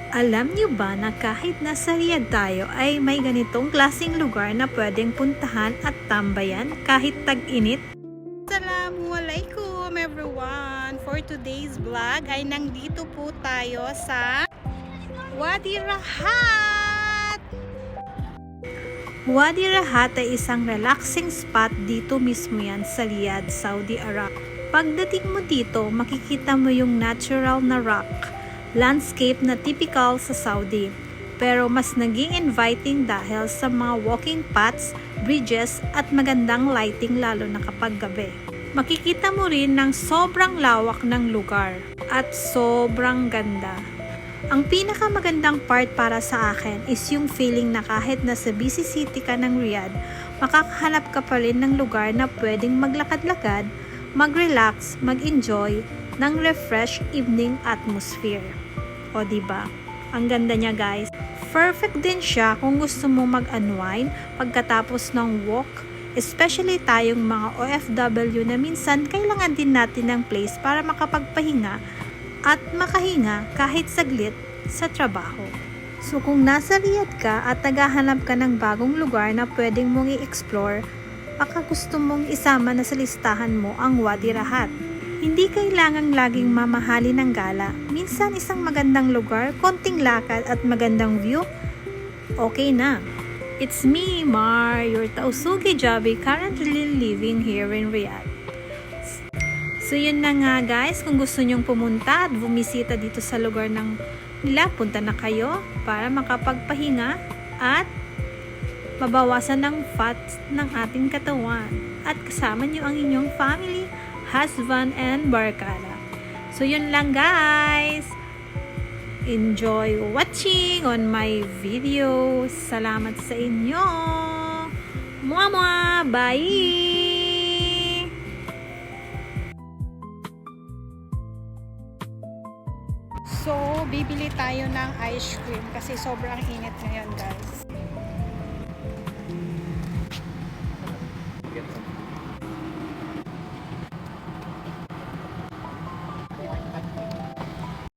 Alam niyo ba na kahit nasa Riyadh tayo ay may ganitong klaseng lugar na pwedeng puntahan at tambayan kahit tag-init? Assalamualaikum everyone! For today's vlog ay nandito po tayo sa Wadi Rahat! Wadi Rahat ay isang relaxing spot dito mismo yan sa Riyadh, Saudi Arabia. Pagdating mo dito, makikita mo yung natural na rock landscape na typical sa Saudi, pero mas naging inviting dahil sa mga walking paths, bridges at magandang lighting lalo na kapag gabi. Makikita mo rin ng sobrang lawak ng lugar at sobrang ganda. Ang pinakamagandang part para sa akin is yung feeling na kahit nasa busy city ka ng Riyadh, makakahanap ka pa rin ng lugar na pwedeng maglakad-lakad, mag-relax, mag-enjoy ng refresh evening atmosphere. O diba? Ang ganda niya guys. Perfect din siya kung gusto mo mag-unwind pagkatapos ng walk, especially tayong mga OFW na minsan kailangan din natin ng place para makapagpahinga at makahinga kahit saglit sa trabaho. So kung nasa Riyadh ka at naghahanap ka ng bagong lugar na pwedeng mong i-explore, baka gusto mong isama na sa listahan mo ang Wadi Rahat. Hindi kailangang laging mamahali ng gala. Minsan isang magandang lugar, konting lakad at magandang view, okay na. It's me, Mar, your Tausugi Jabi, currently living here in Riyadh. So yun na nga guys, kung gusto nyong pumunta at bumisita dito sa lugar ng nila, punta na kayo para makapagpahinga at mabawasan ng fat ng ating katawan at kasama nyo ang inyong family, husband and barkada. So yun lang guys. Enjoy watching on my video. Salamat sa inyo. Mwah! Bye! So, bibili tayo ng ice cream kasi sobrang init ngayon guys.